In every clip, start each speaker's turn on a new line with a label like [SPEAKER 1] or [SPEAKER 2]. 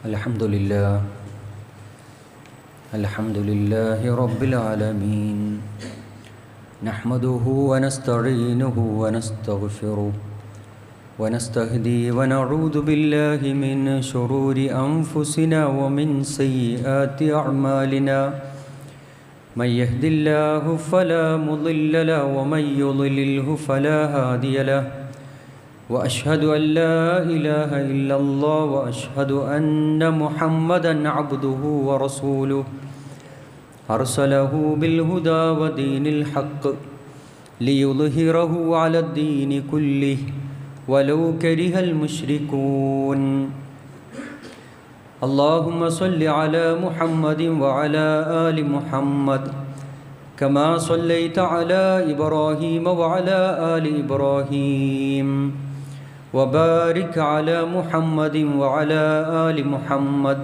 [SPEAKER 1] Alhamdulillahi Rabbil Alameen. Nahmaduhu wa nasta'inuhu wa nastaghfiruh wa nastahdi wa na'udhu billahi min shururi anfusina wa min sayyiati a'malina. Man yahdihillahu fala mudilla lahu wa man yudlilhu fala hadiya lahu. وأشهد أن لا إله إلا الله وأشهد أن محمدًا عبده ورسوله أرسله بالهدى ودين الحق ليظهره على الدين كله ولو كره المشركون. اللهم صل على محمد وعلى آل محمد كما صليت على إبراهيم وعلى آل إبراهيم وبارك على محمد وعلى آل محمد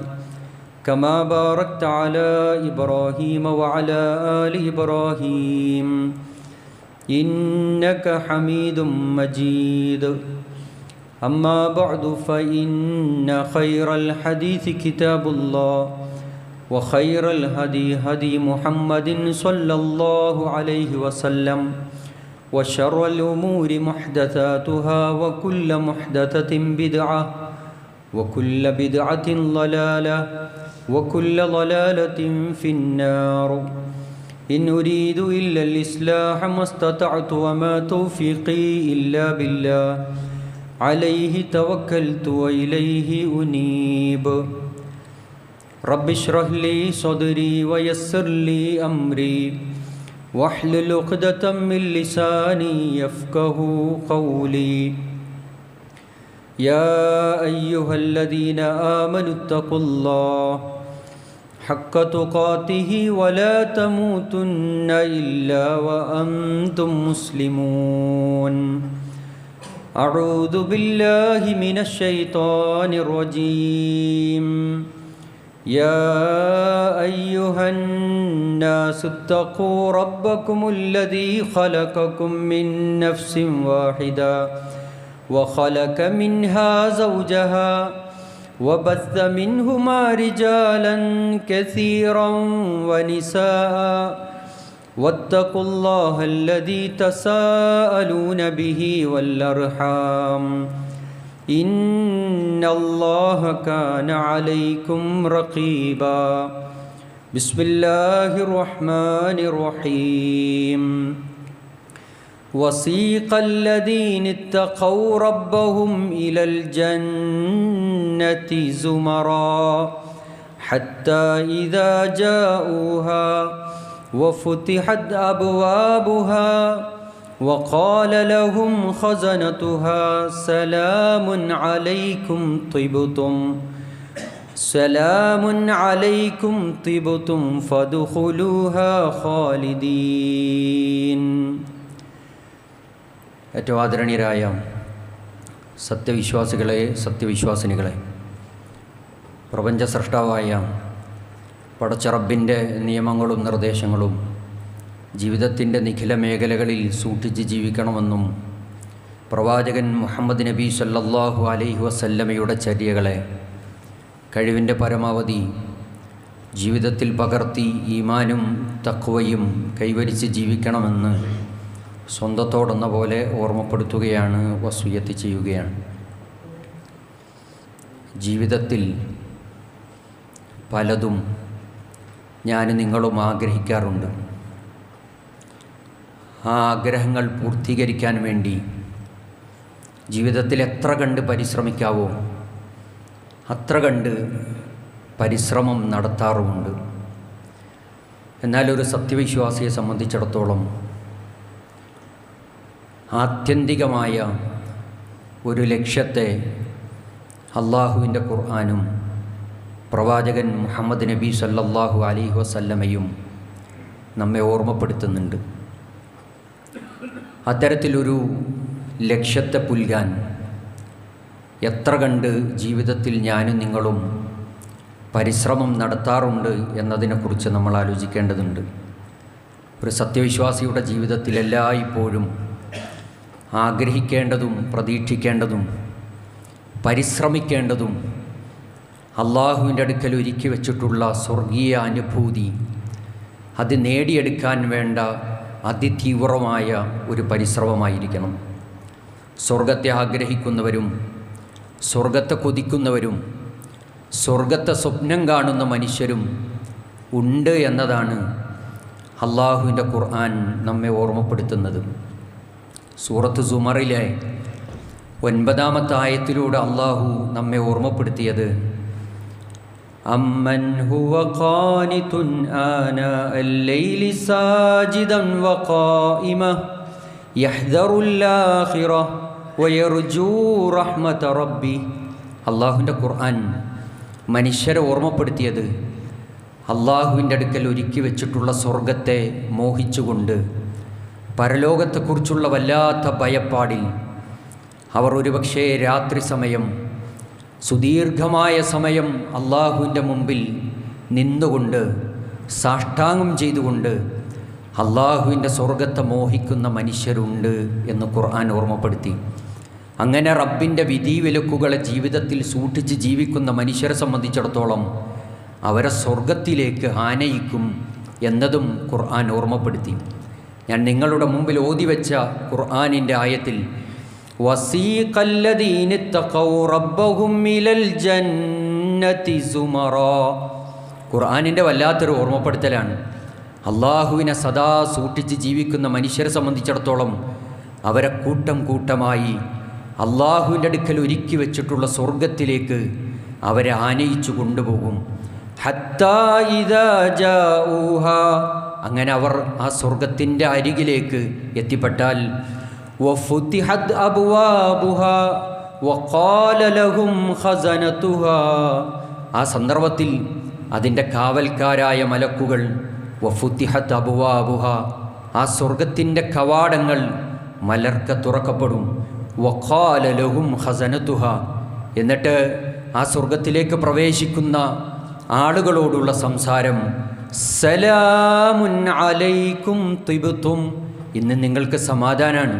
[SPEAKER 1] كما باركت على إبراهيم وعلى آل إبراهيم إنك حميد مجيد. أما بعد فإن خير الحديث كتاب الله وخير الهدي هدي محمد صلى الله عليه وسلم وشر الأمور محدثاتها وكل محدثة بدعة وكل بدعة ضلالة وكل ضلالة في النار. إن أريد إلا الإصلاح ما استطعت وما توفيقي إلا بالله عليه توكلت وإليه أنيب. رب اشرح لي صدري ويسر لي أمري واحلل عقدة من لساني يفقه قولي. يا أيها الذين آمنوا اتقوا الله حق تقاته ولا تموتن إلا وأنتم مسلمون. أعوذ بالله من الشيطان الرجيم. يا أيها الناس اتقوا ربكم الذي خلقكم من نفس واحدة وخلق منها زوجها وبث منهما رجالا كثيرا ونساء واتقوا الله الذي تساءلون به والأرحام إن الله كان عليكم رقيبا. بسم الله الرحمن الرحيم. وسيق الذين اتقوا ربهم إلى الجنة زمرا حتى إذا جاءوها وفتحت أبوابها وقال لهم خزنتها سلام عليكم طبتم فادخلوها خالدين. ഏറ്റവും ആദരണീയരായ സത്യവിശ്വാസികളെ, സത്യവിശ്വാസിനികളെ, പ്രപഞ്ച സൃഷ്ടാവായ പടച്ച റബ്ബിൻ്റെ നിയമങ്ങളും നിർദ്ദേശങ്ങളും ജീവിതത്തിൻ്റെ നിഖില മേഖലകളിൽ സൂക്ഷിച്ച് ജീവിക്കണമെന്നും പ്രവാചകൻ മുഹമ്മദ് നബി സല്ലല്ലാഹു അലൈഹി വസല്ലമയുടെ ചര്യകളെ കഴിവിൻ്റെ പരമാവധി ജീവിതത്തിൽ പകർത്തി ഈമാനും തഖ്വയും കൈവരിച്ച് ജീവിക്കണമെന്ന് സ്വന്തത്തോടെന്ന പോലെ ഓർമ്മപ്പെടുത്തുകയാണ്, വസിയ്യത്ത് ചെയ്യുകയാണ്. ജീവിതത്തിൽ പലതും ഞാനും നിങ്ങളും ആഗ്രഹിക്കാറുണ്ട്. ആ ആഗ്രഹങ്ങൾ പൂർത്തീകരിക്കാൻ വേണ്ടി ജീവിതത്തിൽ എത്ര കണ്ട് പരിശ്രമിക്കാവോ അത്ര കണ്ട് പരിശ്രമം നടത്താറുമുണ്ട്. എന്നാൽ ഒരു സത്യവിശ്വാസിയെ സംബന്ധിച്ചിടത്തോളം ആത്യന്തികമായ ഒരു ലക്ഷ്യത്തെ അള്ളാഹുവിൻ്റെ ഖുർആനും പ്രവാചകൻ മുഹമ്മദ് നബി സല്ലല്ലാഹു അലൈഹി വസല്ലമയും നമ്മെ ഓർമ്മപ്പെടുത്തുന്നുണ്ട്. അത്തരത്തിലൊരു ലക്ഷ്യത്തെ പുൽകാൻ എത്ര കണ്ട് ജീവിതത്തിൽ ഞാനും നിങ്ങളും പരിശ്രമം നടത്താറുണ്ട് എന്നതിനെക്കുറിച്ച് നമ്മൾ ആലോചിക്കേണ്ടതുണ്ട്. ഒരു സത്യവിശ്വാസിയുടെ ജീവിതത്തിൽ എല്ലായ്പ്പോഴും ആഗ്രഹിക്കേണ്ടതും പ്രതീക്ഷിക്കേണ്ടതും പരിശ്രമിക്കേണ്ടതും അള്ളാഹുവിൻ്റെ അടുക്കൽ ഒരുക്കി വച്ചിട്ടുള്ള സ്വർഗീയ അനുഭൂതി അത് നേടിയെടുക്കാൻ വേണ്ട അതിതീവ്രമായ ഒരു പരിശ്രമമായിരിക്കണം. സ്വർഗത്തെ ആഗ്രഹിക്കുന്നവരും സ്വർഗത്തെ കൊതിക്കുന്നവരും സ്വർഗത്തെ സ്വപ്നം കാണുന്ന മനുഷ്യരും ഉണ്ട് എന്നതാണ് അള്ളാഹുവിൻ്റെ ഖുർആൻ നമ്മെ ഓർമ്മപ്പെടുത്തുന്നത്. സൂറത്ത് സുമറിലെ 9-ാമത്തെ ആയത്തിലൂടെ അള്ളാഹു നമ്മെ ഓർമ്മപ്പെടുത്തിയത് അമ്മൻ ഹുവ ഖാനിതുൻ ആനാഅൽ ലൈലി സാജിദൻ വഖായിമ യഹ്ദറുൽ ആഖിറ വയർജൂ റഹ്മത റബ്ബി. അള്ളാഹുവിൻ്റെ ഖുർആൻ മനുഷ്യരെ ഓർമ്മപ്പെടുത്തിയത് അള്ളാഹുവിൻ്റെ അടുക്കൽ ഒരുക്കി വെച്ചിട്ടുള്ള സ്വർഗത്തെ മോഹിച്ചുകൊണ്ട് പരലോകത്തെക്കുറിച്ചുള്ള വല്ലാത്ത ഭയപ്പാടിൽ അവർ ഒരുപക്ഷേ രാത്രി സമയം സുദീർഘമായ സമയം അള്ളാഹുവിൻ്റെ മുമ്പിൽ നിന്നുകൊണ്ട് സാഷ്ടാംഗം ചെയ്തുകൊണ്ട് അള്ളാഹുവിൻ്റെ സ്വർഗത്തെ മോഹിക്കുന്ന മനുഷ്യരുണ്ട് എന്ന് ഖുർആൻ ഓർമ്മപ്പെടുത്തി. അങ്ങനെ റബ്ബിൻ്റെ വിധിവിലക്കുകളെ ജീവിതത്തിൽ സൂക്ഷിച്ച് ജീവിക്കുന്ന മനുഷ്യരെ സംബന്ധിച്ചിടത്തോളം അവരെ സ്വർഗത്തിലേക്ക് ആനയിക്കും എന്നതും ഖുർആൻ ഓർമ്മപ്പെടുത്തി. ഞാൻ നിങ്ങളുടെ മുമ്പിൽ ഓതിവെച്ച ഖുർആനിൻ്റെ ആയത്തിൽ വസീഖല്ലദീന തഖൗ റബ്ബഹും ഇലൽ ജന്നതി സുമറാ, ഖുർആനിൻ്റെ വല്ലാത്തൊരു ഓർമ്മപ്പെടുത്തലാണ്. അള്ളാഹുവിനെ സദാ സൂക്ഷിച്ച് ജീവിക്കുന്ന മനുഷ്യരെ സംബന്ധിച്ചിടത്തോളം അവരെ കൂട്ടം കൂട്ടമായി അള്ളാഹുവിൻ്റെ അടുക്കൽ ഒരുക്കി വെച്ചിട്ടുള്ള സ്വർഗത്തിലേക്ക് അവരെ ആനയിച്ചു കൊണ്ടുപോകും. ഹത്താ ഇദാ ജാഊഹാ, അങ്ങനെ അവർ ആ സ്വർഗത്തിൻ്റെ അരികിലേക്ക് എത്തിപ്പെട്ടാൽ വഫുതിഹത് അബ്വാബുഹാ വഖാല ലഹും ഖസനതുഹാ, ആ സന്ദർഭത്തിൽ അതിൻ്റെ കാവൽക്കാരായ മലക്കുകൾ വഫുതിഹത് അബ്വാബുഹാ, ആ സ്വർഗത്തിൻ്റെ കവാടങ്ങൾ മലർക്ക തുറക്കപ്പെടും. വഖാല ലഹും ഖസനതുഹാ, എന്നിട്ട് ആ സ്വർഗത്തിലേക്ക് പ്രവേശിക്കുന്ന ആളുകളോടുള്ള സംസാരം സലാമുൻ അലൈക്കും തിബ്തും, ഇന്ന് നിങ്ങൾക്ക് സമാധാനമാണ്,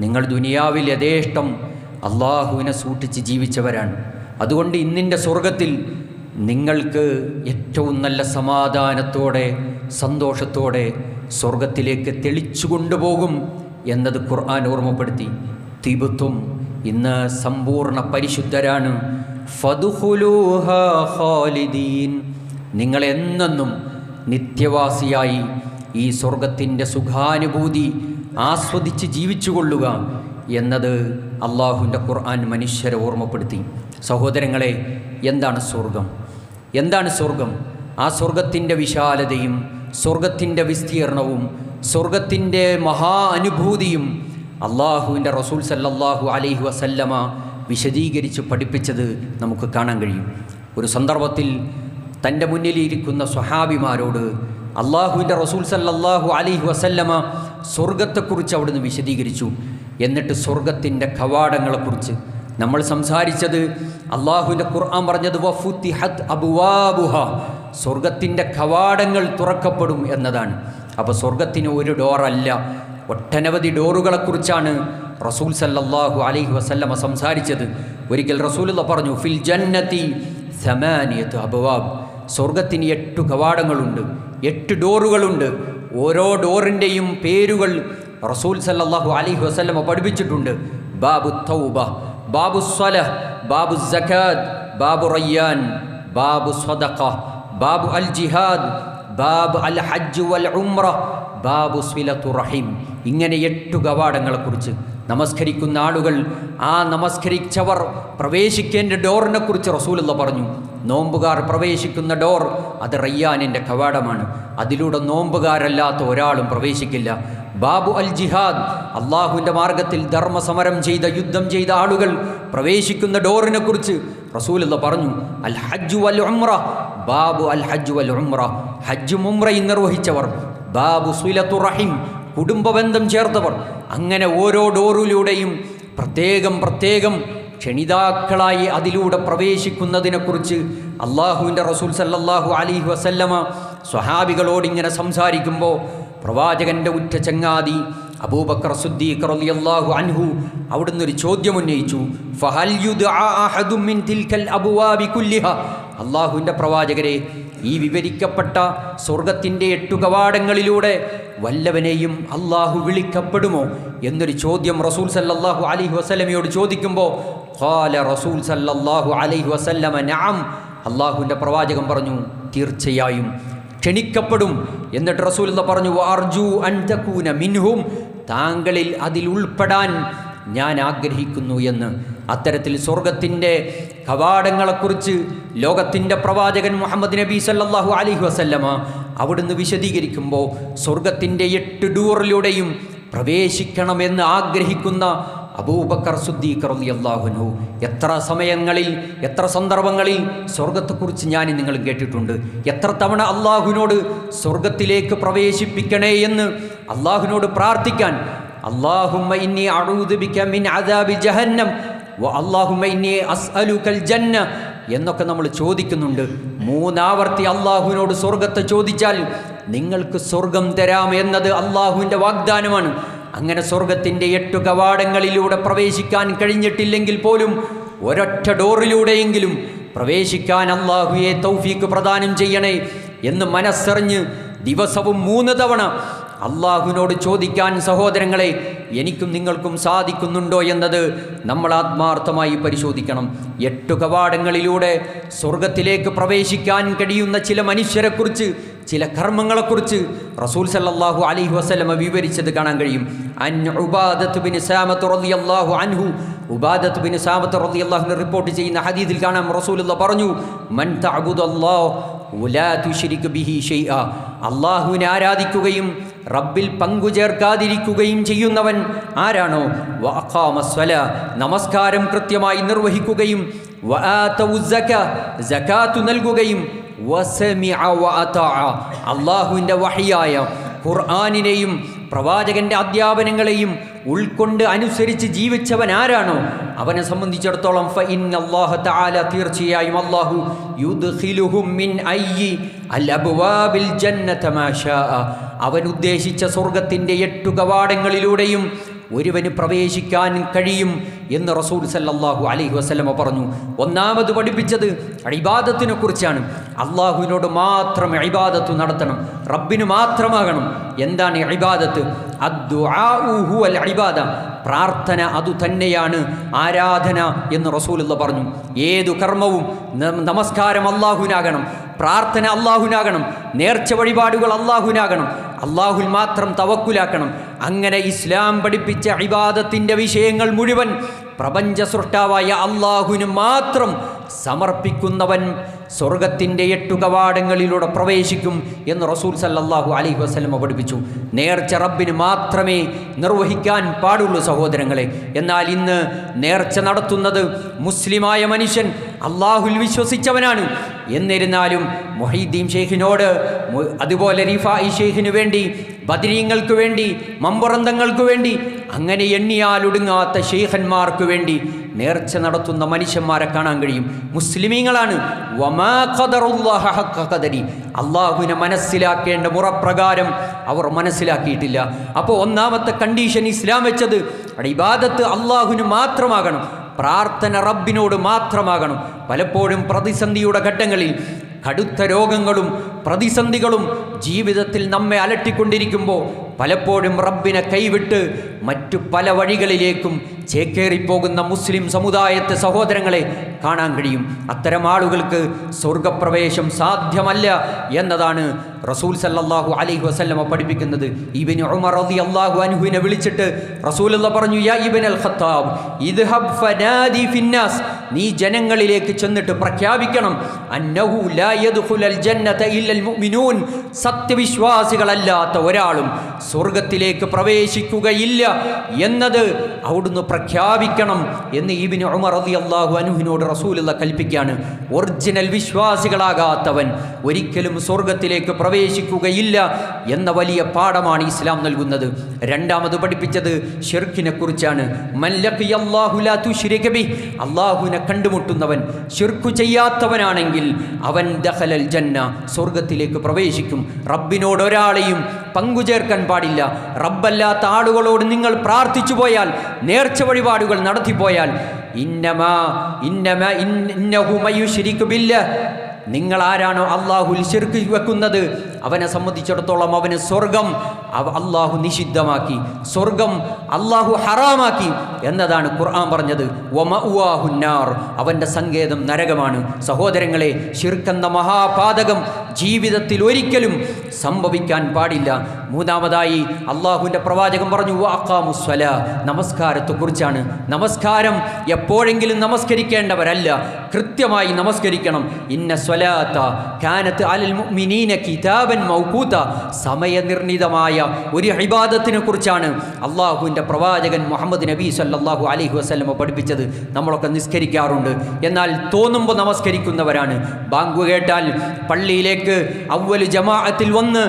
[SPEAKER 1] നിങ്ങൾ ദുനിയാവിൽ യഥേഷ്ടം അള്ളാഹുവിനെ സൂക്ഷിച്ച് ജീവിച്ചവരാണ്, അതുകൊണ്ട് ഇന്നിൻ്റെ സ്വർഗത്തിൽ നിങ്ങൾക്ക് ഏറ്റവും നല്ല സമാധാനത്തോടെ സന്തോഷത്തോടെ സ്വർഗത്തിലേക്ക് തെളിച്ചു കൊണ്ടുപോകും എന്നത് ഖുർആൻ ഓർമ്മപ്പെടുത്തി. തിബ്തും, ഇന്ന് സമ്പൂർണ്ണ പരിശുദ്ധരാണ്. ഫദ്ഖുലൂഹാ ഖാലിദീൻ, നിങ്ങൾ എന്നെന്നും നിത്യവാസിയായി ഈ സ്വർഗത്തിൻ്റെ സുഖാനുഭൂതി ആസ്വദിച്ച് ജീവിച്ചുകൊള്ളുക എന്നത് അള്ളാഹുവിൻ്റെ ഖുർആൻ മനുഷ്യരെ ഓർമ്മപ്പെടുത്തി. സഹോദരങ്ങളെ, എന്താണ് സ്വർഗം? എന്താണ് സ്വർഗം? ആ സ്വർഗത്തിൻ്റെ വിശാലതയും സ്വർഗത്തിൻ്റെ വിസ്തീർണവും സ്വർഗത്തിൻ്റെ മഹാ അനുഭൂതിയും അള്ളാഹുവിൻ്റെ റസൂൽ സല്ലല്ലാഹു അലൈഹി വസല്ലമ വിശദീകരിച്ച് പഠിപ്പിച്ചത് നമുക്ക് കാണാൻ കഴിയും. ഒരു സന്ദർഭത്തിൽ തൻ്റെ മുന്നിലിരിക്കുന്ന സ്വഹാബിമാരോട് അള്ളാഹുവിൻ്റെ റസൂൽ സല്ലല്ലാഹു അലൈഹി വസല്ലമ സ്വർഗത്തെക്കുറിച്ച് അവിടുന്ന് വിശദീകരിച്ചു. എന്നിട്ട് സ്വർഗത്തിൻ്റെ കവാടങ്ങളെക്കുറിച്ച് നമ്മൾ സംസാരിച്ചത് അള്ളാഹുവിൻ്റെ ഖുർആൻ പറഞ്ഞത് വഫുതിഹത് അബ്വാബുഹാ, സ്വർഗത്തിൻ്റെ കവാടങ്ങൾ തുറക്കപ്പെടും എന്നതാണ്. അപ്പോൾ സ്വർഗത്തിന് ഒരു ഡോറല്ല, ഒട്ടനവധി ഡോറുകളെക്കുറിച്ചാണ് റസൂൽ സല്ലല്ലാഹു അലൈഹി വസല്ലമ സംസാരിച്ചത്. ഒരിക്കൽ റസൂലുള്ള പറഞ്ഞു ഫിൽ ജന്നതി സമാനിയത്ത് അബ്വാബ്, സ്വർഗത്തിന് 8 കവാടങ്ങളുണ്ട്, 8 ഡോറുകളുണ്ട്. ഓരോ ഡോറിൻ്റെയും പേരുകൾ റസൂൽ സല്ലല്ലാഹു അലൈഹി വസല്ലമ പഠിപ്പിച്ചിട്ടുണ്ട്. ബാബു തൗബ, ബാബു സ്വലഹ്, ബാബു സകാത്ത്, ബാബു റയ്യാൻ, ബാബു സ്വദഖ, ബാബു അൽ ജിഹാദ്, ബാബ് അൽ ഹജ്ജ് വൽ ഉംറ, ബാബു സ്വിലത്തു റഹീം. ഇങ്ങനെ 8 കവാടങ്ങളെക്കുറിച്ച് നമസ്കരിക്കുന്ന ആളുകൾ, ആ നമസ്കരിച്ചവർ പ്രവേശിക്കേണ്ട ഡോറിനെ കുറിച്ച് റസൂലുള്ള പറഞ്ഞു. നോമ്പുകാർ പ്രവേശിക്കുന്ന ഡോർ അത് റയ്യാനിൻ്റെ കവാടമാണ്, അതിലൂടെ നോമ്പുകാരല്ലാത്ത ഒരാളും പ്രവേശിക്കില്ല. ബാബു അൽ ജിഹാദ്, അള്ളാഹുവിൻ്റെ മാർഗത്തിൽ ധർമ്മസമരം ചെയ്ത യുദ്ധം ചെയ്ത ആളുകൾ പ്രവേശിക്കുന്ന ഡോറിനെ കുറിച്ച് റസൂലുള്ള പറഞ്ഞു. അൽ ഹജ്ജ് വൽ ഉംറ, ബാബു അൽ ഹജ്ജ് വൽ ഉംറ, ഹജ്ജും ഉംറയും നിർവഹിച്ചവർ. ബാബു സ്വിലത്തു റഹീം, കുടുംബബന്ധം ചേർത്തവർ. അങ്ങനെ ഓരോ ഡോറിലൂടെയും പ്രത്യേകം പ്രത്യേകം ക്ഷണിതാക്കളായി അതിലൂടെ പ്രവേശിക്കുന്നതിനെക്കുറിച്ച് അള്ളാഹുവിൻ്റെ റസൂൽ സല്ലല്ലാഹു അലൈഹി വസല്ലമ സ്വഹാബികളോട് ഇങ്ങനെ സംസാരിക്കുമ്പോൾ പ്രവാചകൻ്റെ ഉറ്റ ചങ്ങാതി അബൂബക്കർ സിദ്ദീഖ് റളിയല്ലാഹു അൻഹു അവിടുന്ന് ഒരു ചോദ്യം ഉന്നയിച്ചു. ഫഹൽ യുദ്ആ അഹദും മിൻ തിൽകൽ അബ്വാബി കുല്ലിഹാ, അല്ലാഹുവിൻ്റെ പ്രവാചകരെ, ഈ വിവരിക്കപ്പെട്ട സ്വർഗത്തിൻ്റെ 8 കവാടങ്ങളിലൂടെ വല്ലവനെയും അള്ളാഹു വിളിക്കപ്പെടുമോ എന്നൊരു ചോദ്യം റസൂൽ സല്ലല്ലാഹു അലൈഹി വസല്ലമയോട് ചോദിക്കുമ്പോൾ ഖാല റസൂൽ സല്ലല്ലാഹു അലൈഹി വസല്ലമ നഅം, അള്ളാഹുവിൻ്റെ പ്രവാചകൻ പറഞ്ഞു തീർച്ചയായും ക്ഷണിക്കപ്പെടും. എന്നിട്ട് റസൂൽ പറഞ്ഞു വഅർജു അൻ തകൂന മിൻഹും, താങ്കളിൽ അതിൽ ഉൾപ്പെടാൻ ഞാൻ ആഗ്രഹിക്കുന്നു എന്ന്. അത്തരത്തിൽ സ്വർഗത്തിൻ്റെ കവാടങ്ങളെക്കുറിച്ച് ലോകത്തിൻ്റെ പ്രവാചകൻ മുഹമ്മദ് നബി സല്ലല്ലാഹു അലൈഹി വസല്ലമ അവിടുന്ന് വിശദീകരിക്കുമ്പോൾ സ്വർഗത്തിൻ്റെ 8 ഡോറിലൂടെയും പ്രവേശിക്കണമെന്ന് ആഗ്രഹിക്കുന്ന അബൂബക്കർ സിദ്ദീഖ് റളിയല്ലാഹു അൻഹു എത്ര സമയങ്ങളിൽ, എത്ര സന്ദർഭങ്ങളിൽ സ്വർഗത്തെക്കുറിച്ച് ഞാൻ നിങ്ങൾ കേട്ടിട്ടുണ്ട്. എത്ര തവണ അള്ളാഹുവിനോട് സ്വർഗത്തിലേക്ക് പ്രവേശിപ്പിക്കണേ എന്ന് അള്ളാഹുവിനോട് പ്രാർത്ഥിക്കാൻ, അല്ലാഹുമ്മ ഇന്നി അഊദു ബിക മിൻ അദാബി ജഹന്നം വ അല്ലാഹുമ്മ ഇന്നി അസ്അലുകൽ ജന്ന എന്നൊക്കെ നമ്മൾ ചോദിക്കുന്നുണ്ട്. 3 ആവർത്തി അള്ളാഹുവിനോട് സ്വർഗത്തെ ചോദിച്ചാൽ നിങ്ങൾക്ക് സ്വർഗം തരാം എന്നത് അള്ളാഹുവിൻ്റെ വാഗ്ദാനമാണ്. അങ്ങനെ സ്വർഗത്തിൻ്റെ 8 കവാടങ്ങളിലൂടെ പ്രവേശിക്കാൻ കഴിഞ്ഞിട്ടില്ലെങ്കിൽ പോലും ഒരൊറ്റ ഡോറിലൂടെയെങ്കിലും പ്രവേശിക്കാൻ അള്ളാഹുവെ തൗഫീക്ക് പ്രദാനം ചെയ്യണേ എന്ന് മനസ്സറിഞ്ഞ് ദിവസവും 3 തവണ അള്ളാഹുവിനോട് ചോദിക്കാൻ സഹോദരങ്ങളെ എനിക്കും നിങ്ങൾക്കും സാധിക്കുന്നുണ്ടോ എന്നത് നമ്മൾ ആത്മാർത്ഥമായി പരിശോധിക്കണം. 8 കവാടങ്ങളിലൂടെ സ്വർഗത്തിലേക്ക് പ്രവേശിക്കാൻ കഴിയുന്ന ചില മനുഷ്യരെക്കുറിച്ച്, ചില കർമ്മങ്ങളെക്കുറിച്ച് റസൂൽ സല്ലല്ലാഹു അലൈഹി വസല്ലമ വിവരിച്ചത് കാണാൻ കഴിയും. അൻ ഉബാദത്ത് ബിൻ സാമത്ത് റളിയല്ലാഹു അൻഹു, ഉബാദത്ത് ബിൻ സാമത്ത് റളിയല്ലാഹു അൻഹു റിപ്പോർട്ട് ചെയ്യുന്ന ഹദീസിൽ കാണാം റസൂലുള്ളാഹി പറഞ്ഞു മൻ തഅബുദല്ലാഹു വലാ തുശ്രിക് ബിഹി ഷൈഅ, അല്ലാഹുവിനെ ആരാധിക്കുകയും റബ്ബിൽ പങ്കുചേർക്കാതിരിക്കുകയും ചെയ്യുന്നവൻ ആരാണോ വഅഖാമസ്സലാ, നമസ്കാരം കൃത്യമായി നിർവഹിക്കുകയും സകാത്ത് നൽകുകയും വസമിഅ വഅതഅ, അല്ലാഹുവിൻ്റെ വഹയായ ഖുർആനിനെയും പ്രവാചകന്റെ അധ്യാപനങ്ങളെയും ഉൾക്കൊണ്ട് അനുസരിച്ച് ജീവിച്ചവൻ ആരാണോ അവനെ സംബന്ധിച്ചിടത്തോളം ഫഇന്നല്ലാഹ തആല, തീർച്ചയായും അല്ലാഹു യുദ്ഖിലുഹും മിൻ അയ്യി അൽ അബ്വാബിൽ ജന്നത മാ ശാഅ, അവൻ ഉദ്ദേശിച്ച സ്വർഗത്തിൻ്റെ 8 കവാടങ്ങളിലൂടെയും ഒരുവന് പ്രവേശിക്കാൻ കഴിയും എന്ന് റസൂൽ സല്ലല്ലാഹു അലൈഹി വസല്ലമ പറഞ്ഞു. ഒന്നാമത് പഠിപ്പിച്ചത് ഇബാദത്തിനെ കുറിച്ചാണ്. അള്ളാഹുവിനോട് മാത്രം ഇബാദത്ത് നടത്തണം, റബ്ബിന് മാത്രമാകണം. എന്താണ് ഇബാദത്ത്? അദ്ദുആഉ ഹുവൽ ഇബാദ, പ്രാർത്ഥന അതു തന്നെയാണ് ആരാധന എന്ന് റസൂലുള്ളാഹി പറഞ്ഞു. ഏതു കർമ്മവും, നമസ്കാരം അള്ളാഹുവിനാകണം, പ്രാർത്ഥന അള്ളാഹുവിനാകണം, നേർച്ച വഴിപാടുകൾ അള്ളാഹുവിനാകണം, അള്ളാഹുൽ മാത്രം തവക്കുലാക്കണം. അങ്ങനെ ഇസ്ലാം പഠിപ്പിച്ച ഇബാദത്തിൻ്റെ വിഷയങ്ങൾ മുഴുവൻ പ്രപഞ്ച സൃഷ്ടാവായ അള്ളാഹുവിന് മാത്രം സമർപ്പിക്കുന്നവൻ സ്വർഗത്തിൻ്റെ 8 കവാടങ്ങളിലൂടെ പ്രവേശിക്കും എന്ന് റസൂൽ സല്ലല്ലാഹു അലൈഹി വസല്ലമ പഠിപ്പിച്ചു. നേർച്ച റബ്ബിന് മാത്രമേ നിർവഹിക്കാൻ പാടുള്ളൂ സഹോദരങ്ങളെ. എന്നാൽ ഇന്ന് നേർച്ച നടത്തുന്നത് മുസ്ലിമായ മനുഷ്യൻ അള്ളാഹുൽ വിശ്വസിച്ചവനാണ്. എന്നിരുന്നാലും മുഹീദ്ദീൻ ഷെയ്ഖിനോട്, അതുപോലെ റിഫായി ഷെയ്ഖിന് വേണ്ടി, ബദരീങ്ങൾക്ക് വേണ്ടി, മമ്പുറന്തങ്ങൾക്ക് വേണ്ടി, അങ്ങനെ എണ്ണിയാലൊടുങ്ങാത്ത ഷെയ്ഖന്മാർക്ക് വേണ്ടി നേർച്ച നടത്തുന്ന മനുഷ്യന്മാരെ കാണാൻ കഴിയും. മുസ്ലിമീങ്ങളാണ്. വമാ ഖദറുല്ലാഹ ഹഖ ഖദരി, അള്ളാഹുവിനെ മനസ്സിലാക്കേണ്ട മുറപ്രകാരം അവർ മനസ്സിലാക്കിയിട്ടില്ല. അപ്പോൾ ഒന്നാമത്തെ കണ്ടീഷൻ ഇസ്ലാം വെച്ചത് ഇബാദത്ത് അള്ളാഹുവിന് മാത്രമാകണം, പ്രാർത്ഥന റബ്ബിനോട് മാത്രമാകണം. പലപ്പോഴും പ്രതിസന്ധിയുടെ ഘട്ടങ്ങളിൽ, കടുത്ത രോഗങ്ങളും പ്രതിസന്ധികളും ജീവിതത്തിൽ നമ്മെ അലട്ടിക്കൊണ്ടിരിക്കുമ്പോൾ പലപ്പോഴും റബ്ബിനെ കൈവിട്ട് മറ്റു പല വഴികളിലേക്കും ചേക്കേറിപ്പോകുന്ന മുസ്ലിം സമുദായത്തെ സഹോദരങ്ങളെ കാണാൻ കഴിയും. അത്തരം ആളുകൾക്ക് സ്വർഗപ്രവേശം സാധ്യമല്ല എന്നതാണ് റസൂൽ സല്ലല്ലാഹു അലൈഹി വസല്ലമ പഠിപ്പിക്കുന്നത്. ഇബ്നു ഉമർ റളിയല്ലാഹു അൻഹുവിനെ വിളിച്ചിട്ട് റസൂലുള്ളാഹി പറഞ്ഞു, യാ ഇബ്നുൽ ഖത്താബ് ഇദ്ഹബ് ഫനാദി ഫിന്നാസ്, നീ ജനങ്ങളിലേക്ക് ചെന്നിട്ട് പ്രഖ്യാപിക്കണം, അന്നഹു ലാ യദ്ഖുലുൽ ജന്നത ഇല്ലൽ മുഅ്മിനൂൻ, സത്യവിശ്വാസികളല്ലാത്ത ഒരാളും സ്വർഗത്തിലേക്ക് പ്രവേശിക്കുകയില്ല എന്നത് അവിടുന്ന് പ്രഖ്യാപിക്കണം എന്ന് ഇബ്നു ഉമർ റളിയല്ലാഹു അൻഹുവിനോട് റസൂലുള്ള കൽപ്പിക്കുകയാണ്, ഒറിജിനൽ വിശ്വാസികളാകാത്തവൻ ഒരിക്കലും സ്വർഗത്തിലേക്ക് പ്രവേശിക്കുകയില്ല എന്ന വലിയ പാഠമാണ് ഇസ്ലാം നൽകുന്നത്. രണ്ടാമത് പഠിപ്പിച്ചത് ഷിർക്കിനെ കുറിച്ചാണ്. അള്ളാഹുവിനെ കണ്ടുമുട്ടുന്നവൻ ഷിർക്ക് ചെയ്യാത്തവനാണെങ്കിൽ അവൻ ദഖലൽ ജന്ന, സ്വർഗത്തിലേക്ക് പ്രവേശിക്കും. റബ്ബിനോട് ഒരാളെയും പങ്കുചേർക്കാൻ പാടില്ല. റബ്ബല്ലാത്ത ആളുകളോട് നിങ്ങൾ പ്രാർത്ഥിച്ചു പോയാൽ, നേർച്ച വഴിപാടുകൾ നടത്തിപ്പോയാൽ, നിങ്ങൾ ആരാണോ അള്ളാഹുൽ ശിർക്ക് വെക്കുന്നത് അവനെ സംബന്ധിച്ചിടത്തോളം അവന് സ്വർഗം അള്ളാഹു നിഷിദ്ധമാക്കി, സ്വർഗം അള്ളാഹു ഹറാമാക്കി എന്നതാണ് ഖുർആൻ പറഞ്ഞത്. വമഅവാഹുന്നാർ, അവൻ്റെ സങ്കേതം നരകമാണ്. സഹോദരങ്ങളെ, ശിർക്കെന്ന മഹാപാതകം ജീവിതത്തിൽ ഒരിക്കലും സംഭവിക്കാൻ പാടില്ല. മൂന്നാമതായി അള്ളാഹുവിൻ്റെ പ്രവാചകൻ പറഞ്ഞു വഅഖാമുസ്സലാ, നമസ്കാരത്തെക്കുറിച്ചാണ്. നമസ്കാരം എപ്പോഴെങ്കിലും നമസ്കരിക്കേണ്ടവരല്ല, കൃത്യമായി നമസ്കരിക്കണം. ഇന്ന സ്വലാത്ത കാനത്ത് അലൽ മുഅ്മിനീന കിതാബൻ മൗഖൂത, സമയനിർണിതമായ ഒരു ഇബാദത്തിനെ കുറിച്ചാണ് അള്ളാഹുവിൻ്റെ പ്രവാചകൻ മുഹമ്മദ് നബി സല്ലല്ലാഹു അലൈഹി വസല്ലം പഠിപ്പിച്ചത്. നമ്മളൊക്കെ നിസ്കരിക്കാറുണ്ട്, എന്നാൽ തോന്നുമ്പോൾ നമസ്കരിക്കുന്നവരാണ്. ബാങ്ക് കേട്ടാൽ പള്ളിയിലേക്ക് അവ്വൽ ജമാഅത്തിൽ വന്ന്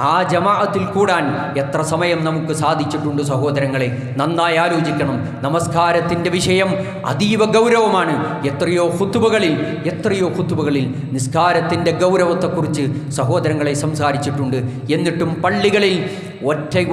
[SPEAKER 1] ആ ജമാഅത്തിൽ കൂടാൻ എത്ര സമയം നമുക്ക് സാധിച്ചിട്ടുണ്ട് സഹോദരങ്ങളെ? നന്നായി ആലോചിക്കണം. നമസ്കാരത്തിൻ്റെ വിഷയം അതീവ ഗൗരവമാണ്. എത്രയോ ഖുതുബകളിൽ നിസ്കാരത്തിൻ്റെ ഗൗരവത്തെക്കുറിച്ച് സഹോദരങ്ങളെ സംസാരിച്ചിട്ടുണ്ട്. എന്നിട്ടും പള്ളികളിൽ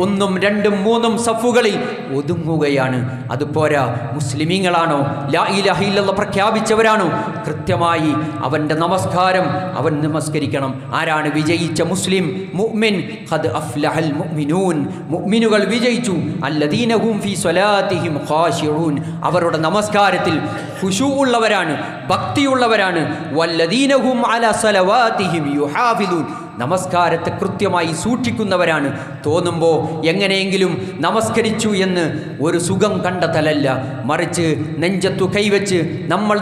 [SPEAKER 1] ഒന്നും രണ്ടും മൂന്നും സഫുകളിൽ ഒതുങ്ങുകയാണ്. അതുപോരാ, മുസ്ലിമീങ്ങളാണോ, ലാ ഇലാഹ ഇല്ലല്ലാഹ് പ്രഖ്യാപിച്ചവരാണോ, കൃത്യമായി അവൻ്റെ നമസ്കാരം അവൻ നമസ്കരിക്കണം. ആരാണ് വിജയിച്ച മുസ്ലിം? മുഅ്മിൻ. ഖദ് അഫ്ലഹൽ മുഅ്മിനൂൻ, മുഅ്മിനുകൾ വിജയിച്ചു. അല്ലദീന ഹും ഫീ സ്വലാത്തിഹിം ഖാശിഊൻ, അവരുടെ നമസ്കാരത്തിൽ ഖുശൂ ഉള്ളവരാണ്, ഭക്തിയുള്ളവരാണ്. വല്ലദീന ഹും അലാ സ്വലവാത്തിഹിം യുഹാഫിദൂൻ, നമസ്കാരത്തെ കൃത്യമായി സൂക്ഷിക്കുന്നവരാണ്. തോന്നുമ്പോൾ എങ്ങനെയെങ്കിലും നമസ്കരിച്ചു എന്ന് ഒരു സുഖം കണ്ടെത്തലല്ല, മറിച്ച് നെഞ്ചത്തു കൈവച്ച്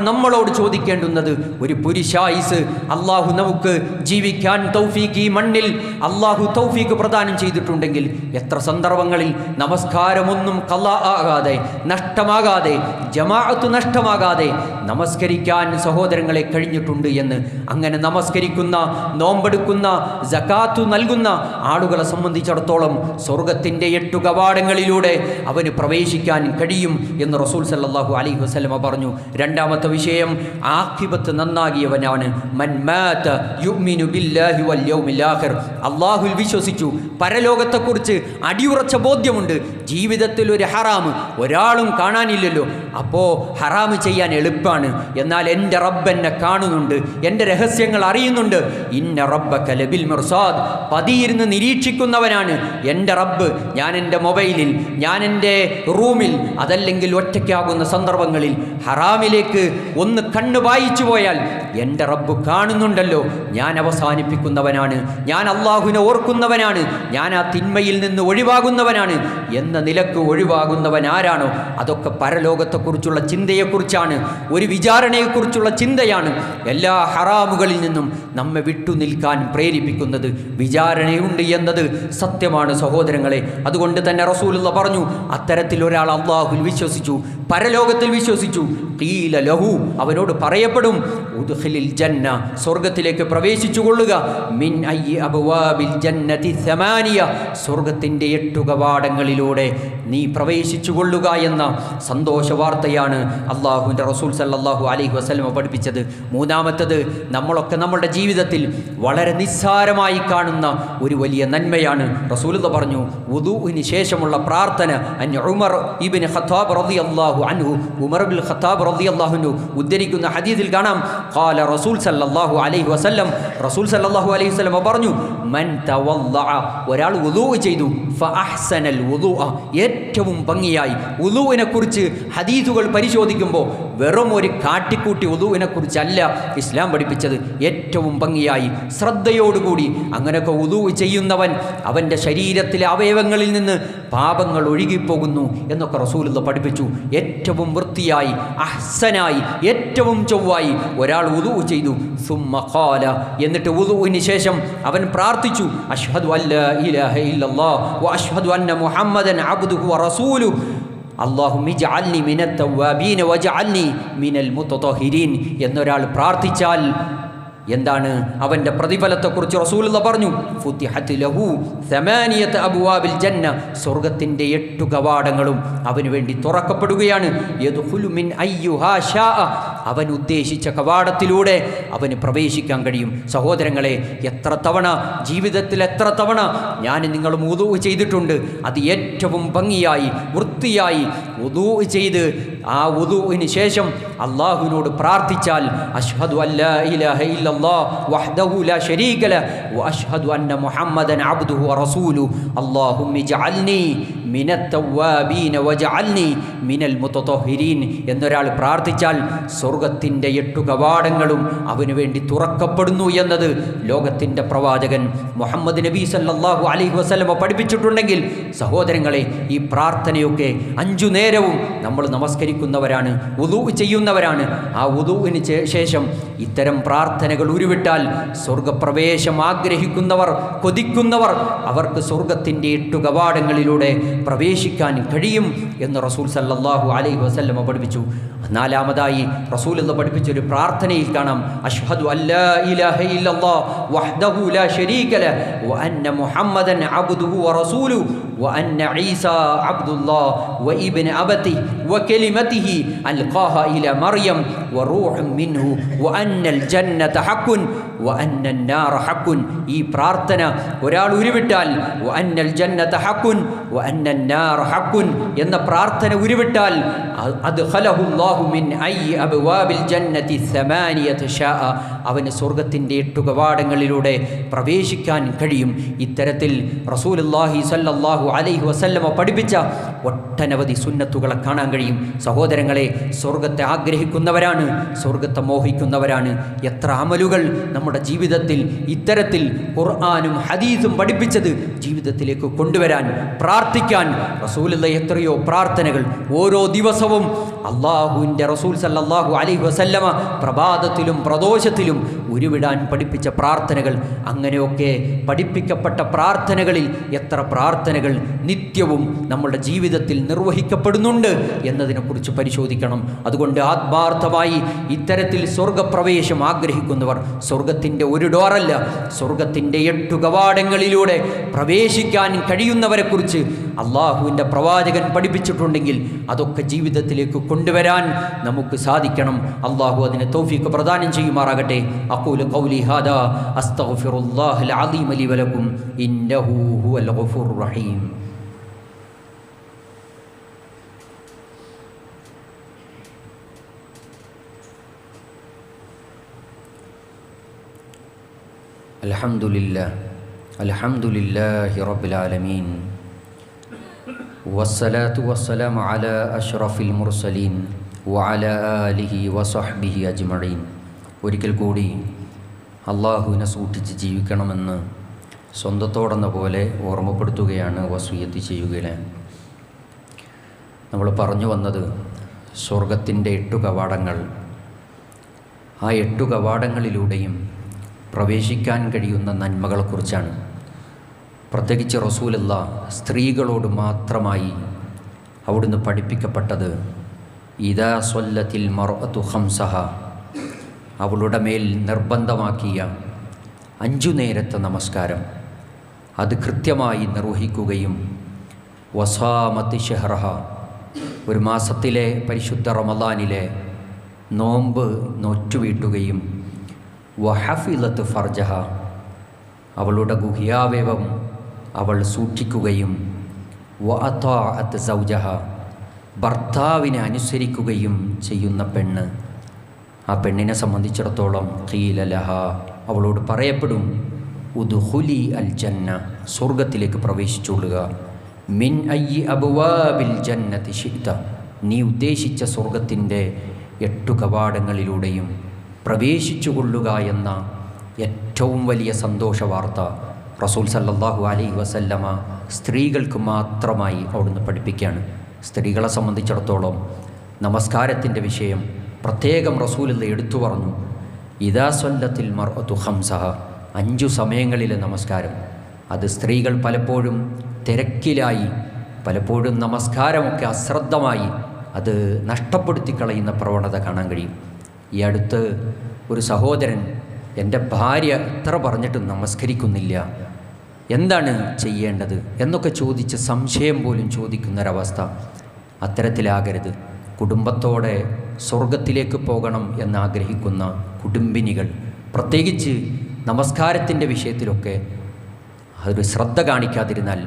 [SPEAKER 1] നമ്മളോട് ചോദിക്കേണ്ടുന്നത് ഒരു പുരുഷായുസ് അള്ളാഹു നമുക്ക് ജീവിക്കാൻ തൗഫീഖ്, ഈ മണ്ണിൽ അള്ളാഹു തൗഫീഖ് പ്രദാനം ചെയ്തിട്ടുണ്ടെങ്കിൽ എത്ര സന്ദർഭങ്ങളിൽ നമസ്കാരമൊന്നും ഖളാ ആകാതെ, നഷ്ടമാകാതെ, ജമാഅത്ത് നഷ്ടമാകാതെ നമസ്കരിക്കാൻ സഹോദരങ്ങളെ കഴിഞ്ഞിട്ടുണ്ട് എന്ന്. അങ്ങനെ നമസ്കരിക്കുന്ന, നോമ്പെടുക്കുന്ന, സകാത്ത് നൽകുന്ന ആളുകളെ സംബന്ധിച്ചിടത്തോളം സ്വർഗത്തിൻ്റെ 8 കവാടങ്ങളിലൂടെ അവന് പ്രവേശിക്കാൻ കഴിയും എന്ന് റസൂൽ സല്ലല്ലാഹു അലൈഹി വസല്ലമ പറഞ്ഞു. രണ്ടാമത്തെ വിഷയം, ആഖിബത്ത് നന്നാകിയവനാണ്. മൻ മാത യുഅ്മിനു ബില്ലാഹി വൽ യൗമിൽ ആഖിർ, അല്ലാഹുവിൽ വിശ്വസിച്ചു, പരലോകത്തെക്കുറിച്ച് അടിയുറച്ച ബോധ്യമുണ്ട്. ജീവിതത്തിൽ ഒരു ഹറാമ് ഒരാളും കാണാനില്ലല്ലോ, അപ്പോൾ ഹറാമ് ചെയ്യാൻ എളുപ്പമാണ്. എന്നാൽ എൻ്റെ റബ്ബ് എന്നെ കാണുന്നുണ്ട്, എൻ്റെ രഹസ്യങ്ങൾ അറിയുന്നുണ്ട്. ഇന്ന റബ്ബക ലബിൽ മിർസാദ്, പതിയിരുന്ന് നിരീക്ഷിക്കുന്നവനാണ് എൻ്റെ റബ്ബ്. ഞാൻ എൻ്റെ മൊബൈലിൽ, ഞാൻ എൻ്റെ റൂമിൽ, അതല്ലെങ്കിൽ ഒറ്റയ്ക്കാകുന്ന സന്ദർഭങ്ങളിൽ ഹറാമിലേക്ക് ഒന്ന് കണ്ണ് വായിച്ചു പോയാൽ എൻ്റെ റബ്ബ് കാണുന്നുണ്ടല്ലോ. ഞാൻ അവസാനിപ്പിക്കുന്നവനാണ്, ഞാൻ അള്ളാഹുവിനെ ഓർക്കുന്നവനാണ്, ഞാൻ ആ തിന്മയിൽ നിന്ന് ഒഴിവാകുന്നവനാണ് എന്ന നിലക്ക് ഒഴിവാകുന്നവൻ ആരാണോ, അതൊക്കെ പരലോകത്തെക്കുറിച്ചുള്ള ചിന്തയെക്കുറിച്ചാണ്, ഒരു വിചാരണയെക്കുറിച്ചുള്ള ചിന്തയാണ്. എല്ലാ ഹറാമുകളിൽ നിന്നും നമ്മെ വിട്ടുനിൽക്കാൻ പ്രേരിപ്പിക്കുന്നത് വിചാരണയുണ്ട് എന്നത് സത്യമാണ് സഹോദരങ്ങളെ. അതുകൊണ്ട് തന്നെ റസൂലുള്ള പറഞ്ഞു, അത്തരത്തിൽ ഒരാൾ അള്ളാഹുവിൽ വിശ്വസിച്ചു, പരലോകത്തിൽ വിശ്വസിച്ചു, ഖീല ലഹു, അവനോട് പറയപ്പെടും, ഉദ്ഖിലിൽ ജന്ന, സ്വർഗത്തിലേക്ക് പ്രവേശിച്ചു കൊള്ളുക, മിൻ അയ്യി അബ്വാബിൽ ജന്നതി സമാനിയ, സ്വർഗത്തിൻ്റെ 8 കവാടങ്ങളിലൂടെ നീ പ്രവേശിച്ചു കൊള്ളുക എന്ന സന്തോഷ വാർത്തയാണ് അള്ളാഹുവിൻ്റെ റസൂൽ സല്ലല്ലാഹു അലൈഹി വസല്ലമ പഠിപ്പിച്ചത്. മൂന്നാമത്തത്, നമ്മളൊക്കെ നമ്മുടെ ജീവിതത്തിൽ വളരെ നിസ്സാരമായി കാണുന്ന ഒരു വലിയ നന്മയാണ്. റസൂലുള്ളാഹി പറഞ്ഞു, വുദൂഇന് ശേഷമുള്ള പ്രാർത്ഥന. അൻ ഉമർ ഇബ്നു ഖത്താബ് റളിയല്ലാഹു അൻഹു, ഉമർ ഇബ്നുൽ ഖത്താബ് റളിയല്ലാഹു അൻഹു ഉദ്ധരിക്കുന്ന ഹദീസിൽ കാണാം, ഖാല റസൂൽ സല്ലല്ലാഹു അലൈഹി വസല്ലം, റസൂൽ സല്ലല്ലാഹു അലൈഹി വസല്ലം പറഞ്ഞു, മൻ തവല്ലഅ, ഒരാൾ വുദൂ ചെയ്തു, ഫഅഹ്സനൽ വുദൂഅ, ഏറ്റവും ഭംഗിയായി. വുദൂഇനെ കുറിച്ച് ഹദീസുകൾ പരിശോധിക്കുമ്പോൾ വെറും ഒരു കാട്ടിക്കൂട്ടി വുദൂഇനെ കുറിച്ചല്ല ഇസ്ലാം പഠിപ്പിച്ചത്. ഏറ്റവും ഭംഗിയായി, ശ്രദ്ധയോടുകൂടി അങ്ങനെയൊക്കെ വുദൂ ചെയ്യുന്നവൻ അവൻ്റെ ശരീരത്തിലെ അവയവങ്ങളിൽ നിന്ന് പാപങ്ങൾ ഒഴുകിപ്പോകുന്നു എന്നൊക്കെ റസൂലുള്ളാഹി പഠിപ്പിച്ചു. ഏറ്റവും വൃത്തിയായി, അഹ്സനായി, ഏറ്റവും ചൊവ്വായി ഒരാൾ വുദൂ ചെയ്തു. സുമ്മ ഖാല, എന്നിട്ട് വുദൂഇന് ശേഷം അവൻ പ്രാർത്ഥിച്ചു, അഷ്ഹദു അല്ലാ ഇലാഹ ഇല്ലല്ലാഹ് വ അഷ്ഹദു അന്ന മുഹമ്മദൻ അബ്ദുഹു വ റസൂലുഹു അല്ലാഹുമ്മ ഇജ്അൽനി മിനൽ തവ്വാബീന വജ്അൽനി മിനൽ മുതതഹിരീൻ എന്നൊരാൾ പ്രാർത്ഥിച്ചാൽ എന്താണ് അവൻ്റെ പ്രതിഫലത്തെക്കുറിച്ച് റസൂലുള്ളാഹി പറഞ്ഞു, ഫുതിഹത് ലഹു സമാനിയത അബ്വാബിൽ ജന്ന, സ്വർഗ്ഗത്തിൻ്റെ 8 കവാടങ്ങളും അവന് വേണ്ടി തുറക്കപ്പെടുകയാണ്. യദ്ഖുലു മിൻ അയ്യുഹാ ശാഅ, അവൻ ഉദ്ദേശിച്ച കവാടത്തിലൂടെ അവന് പ്രവേശിക്കാൻ കഴിയും. സഹോദരങ്ങളെ, ജീവിതത്തിൽ എത്ര തവണ ഞാൻ നിങ്ങൾ വുദൂ ചെയ്തിട്ടുണ്ട്. അത് ഏറ്റവും ഭംഗിയായി വൃത്തിയായി വുദൂ ചെയ്ത് ആ വുദൂഇന് ശേഷം അല്ലാഹുവിനോട് പ്രാർത്ഥിച്ചാൽ അഷ്ഹദു അല്ലാ ഇലാഹ ഇല്ലല്ലാഹ് വഹ്ദഹു ലാ ശരീക ലഹു വഅഷ്ഹദു അന്ന മുഹമ്മദൻ അബ്ദുഹു വറസൂലുഹു അല്ലാഹുമ്മ ഇജ്അൽനി മിനൽ തവ്വാബീന വജ്അൽനി മിനൽ മുതതഹിരീൻ എന്നൊരാൾ പ്രാർത്ഥിച്ചാൽ സ്വർഗ്ഗത്തിൻ്റെ 8 കവാടങ്ങളും അവന് വേണ്ടി തുറക്കപ്പെടുന്നു എന്നത് ലോകത്തിൻ്റെ പ്രവാചകൻ മുഹമ്മദ് നബി സല്ലല്ലാഹു അലൈഹി വസല്ലമ പഠിപ്പിച്ചിട്ടുണ്ടെങ്കിൽ സഹോദരങ്ങളെ, ഈ പ്രാർത്ഥനയൊക്കെ 5 നേരവും നമ്മൾ നമസ്കരിക്കുന്നവരാണ്, വുദൂ ചെയ്യുന്നവരാണ്. ആ വുദൂവിന് ശേഷം ഇത്തരം പ്രാർത്ഥനകൾ ഉരുവിട്ടാൽ സ്വർഗ്ഗപ്രവേശം ആഗ്രഹിക്കുന്നവർ, കൊതിക്കുന്നവർ, അവർക്ക് സ്വർഗ്ഗത്തിൻ്റെ 8 കവാടങ്ങളിലൂടെ പ്രവേശിക്കാൻ കഴിയും എന്ന് റസൂൽ സല്ലല്ലാഹു അലൈഹി വസല്ലമ പഠിപ്പിച്ചു. 4-മതായി റസൂലുള്ളാഹി പഠിപ്പിച്ചൊരു പ്രാർത്ഥനയിൽ കാണാം, അഷ്ഹദു അല്ലാ ഇലാഹ ഇല്ലല്ലാഹ് വഹ്ദഹു ലാ ശരീക ലഹു വഅന്ന മുഹമ്മദൻ അബ്ദുഹു വറസൂലുഹു വഅന്ന ഈസാ അബ്ദുല്ലാഹ് വഇബ്നു അബതിഹി വകലിമതിഹി അൽഖാഹാ ഇലാ മർയം വറൂഹും മിൻഹു വഅന്നൽ ജന്നത ഹഖ്ഖുൻ വഅന്നൻ നാറ ഹഖ്ഖുൻ. ഈ പ്രാർത്ഥന ഒരാൾ ഉരുവിട്ടാൽ വഅന്നൽ ജന്നത ഹഖ്ഖുൻ വഅന്നൻ നാറ ഹഖ്ഖുൻ എന്ന പ്രാർത്ഥന ഉരുവിട്ടാൽ അദ്ഖലഹുല്ലാഹു മിൻ അയ്യി അബ്വാബിൽ ജന്നതി സമാനിയത ശാഅ, അവന് സ്വർഗ്ഗത്തിൻ്റെ 8 കവാടങ്ങളിലൂടെ പ്രവേശിക്കാൻ കഴിയും. ഇത്തരത്തിൽ റസൂലുള്ളാഹി സ്വല്ലല്ലാഹു അലൈഹി വസല്ലമ പഠിപ്പിച്ച ഒട്ടനവധി സുന്നത്തുകളെ കാണാൻ കഴിയും. സഹോദരങ്ങളെ, സ്വർഗ്ഗത്തെ ആഗ്രഹിക്കുന്നവരാണ്, സ്വർഗ്ഗത്തെ മോഹിക്കുന്നവരാണ്. എത്ര അമലുകൾ നമ്മുടെ ജീവിതത്തിൽ ഇത്തരത്തിൽ ഖുർആനും ഹദീസും പഠിപ്പിച്ചത് ജീവിതത്തിലേക്ക് കൊണ്ടുവരാൻ, പ്രാർത്ഥിക്കാൻ റസൂലുള്ളാഹി എത്രയോ പ്രാർത്ഥനകൾ ഓരോ ദിവസവും അല്ലാഹുവിൻ്റെ റസൂൽ സല്ലല്ലാഹു അലൈഹി വസല്ലമ പ്രഭാതത്തിലും പ്രദോഷത്തിലും ഉരുവിടാൻ പഠിപ്പിച്ച പ്രാർത്ഥനകൾ. അങ്ങനെയൊക്കെ പഠിപ്പിക്കപ്പെട്ട പ്രാർത്ഥനകളിൽ എത്ര പ്രാർത്ഥനകൾ നിത്യവും നമ്മുടെ ജീവിതത്തിൽ നിർവഹിക്കപ്പെടുന്നുണ്ട് എന്നതിനെക്കുറിച്ച് പരിശോധിക്കണം. അതുകൊണ്ട് ആത്മാർത്ഥമായി ഇത്തരത്തിൽ സ്വർഗ്ഗപ്രവേശം ആഗ്രഹിക്കുന്നവർ, സ്വർഗ്ഗത്തിൻ്റെ ഒരു ഡോറല്ല, സ്വർഗ്ഗത്തിൻ്റെ 8 കവാടങ്ങളിലൂടെ പ്രവേശിക്കാൻ കഴിയുന്നവരെക്കുറിച്ച് അള്ളാഹുവിൻ്റെ പ്രവാചകൻ പഠിപ്പിച്ചിട്ടുണ്ടെങ്കിൽ അതൊക്കെ ജീവിതത്തിലേക്ക് കൊണ്ടുവരാൻ നമുക്ക് സാധിക്കണം. അള്ളാഹു അതിന് തൗഫീഖ് പ്രദാനം ചെയ്യുമാറാകട്ടെ. അഖൂലു ഖൗലി ഹാദാ അസ്തഗ്ഫിറുല്ലാഹൽ അദീമ ലി വലക്കും ഇന്നഹു ഹുവൽ ഗഫൂറുർ റഹീം. അൽഹംദുലില്ലാഹി റബ്ബിൽ ആലമീൻ വസ്സലാത്തു വസ്സലാമു അലാ അഷ്റഫിൽ മുർസലീൻ വഅലാ ആലിഹി വസഹ്ബിഹി അജ്മഈൻ. ഒരിക്കൽ കൂടി അള്ളാഹുവിനെ സൂക്ഷിച്ച് ജീവിക്കണമെന്ന് സ്വന്തത്തോടെന്ന പോലെ ഓർമ്മപ്പെടുത്തുകയാണ്, വസിയ്യത്ത് ചെയ്യുകയാണ്. നമ്മൾ പറഞ്ഞു വന്നത് സ്വർഗത്തിൻ്റെ 8 കവാടങ്ങൾ. ആ 8 കവാടങ്ങളിലൂടെയും പ്രവേശിക്കാൻ കഴിയുന്ന നന്മകളെക്കുറിച്ചാണ്. പ്രത്യേകിച്ച് റസൂലുള്ളാഹി സ്ത്രീകളോട് മാത്രമായി അവിടുന്ന് പഠിപ്പിക്കപ്പെട്ടത് ഇദാ സ്വല്ലത്തിൽ മർഅതു ഖംസഹ, അവളുടെ മേൽ നിർബന്ധമാക്കിയ 5 നേരത്തെ നമസ്കാരം അത് കൃത്യമായി നിർവഹിക്കുകയും വസാമത്തി ഷഹ്റഹ, ഒരു മാസത്തിലെ പരിശുദ്ധ റമളാനിലെ നോമ്പ് നോറ്റുവീട്ടുകയും വഹഫിലത്ത് ഫർജഹ, അവളുടെ ഗുഹ്യാവയവം അവൾ സൂക്ഷിക്കുകയും വഅതാഅത്ത് സൗജഹ, ഭർത്താവിനെ അനുസരിക്കുകയും ചെയ്യുന്ന പെണ്ണ്, ആ പെണ്ണിനെ സംബന്ധിച്ചിടത്തോളം ഖീല ലഹ, അവളോട് പറയപ്പെടും ഉദ്ഖുലി അൽ ജന്ന, സ്വർഗത്തിലേക്ക് പ്രവേശിച്ചുകൊള്ളുക. മിൻ അയ്യി അബ്വാബിൽ ജന്നതി ശിഅ്ത, നീ ഉദ്ദേശിച്ച സ്വർഗത്തിൻ്റെ 8 കവാടങ്ങളിലൂടെയും പ്രവേശിച്ചുകൊള്ളുക എന്ന ഏറ്റവും വലിയ സന്തോഷ വാർത്ത റസൂൽ സല്ലല്ലാഹു അലൈഹി വസല്ലമ സ്ത്രീകൾക്ക് മാത്രമായി അവിടുന്ന് പഠിപ്പിക്കുകയാണ്. സ്ത്രീകളെ സംബന്ധിച്ചിടത്തോളം നമസ്കാരത്തിൻ്റെ വിഷയം പ്രത്യേകം റസൂലുള്ള എടുത്തു പറഞ്ഞു. ഇദാ സ്വല്ലത്തിൽ മർഅതു ഖംസഹ, 5 സമയങ്ങളിലെ നമസ്കാരം. അത് സ്ത്രീകൾ പലപ്പോഴും തിരക്കിലായി പലപ്പോഴും നമസ്കാരമൊക്കെ അശ്രദ്ധമായി അത് നഷ്ടപ്പെടുത്തി കളയുന്ന പ്രവണത കാണാൻ കഴിയും. ഈ അടുത്ത് ഒരു സഹോദരൻ എൻ്റെ ഭാര്യ എത്ര പറഞ്ഞിട്ടും നമസ്കരിക്കുന്നില്ല, എന്താണ് ചെയ്യേണ്ടത് എന്നൊക്കെ ചോദിച്ച് സംശയം പോലും ചോദിക്കുന്നൊരവസ്ഥ. അത്തരത്തിലാകരുത്. കുടുംബത്തോടെ സ്വർഗത്തിലേക്ക് പോകണം എന്നാഗ്രഹിക്കുന്ന കുടുംബിനികൾ പ്രത്യേകിച്ച് നമസ്കാരത്തിൻ്റെ വിഷയത്തിലൊക്കെ അതൊരു ശ്രദ്ധ കാണിക്കാതിരുന്നാൽ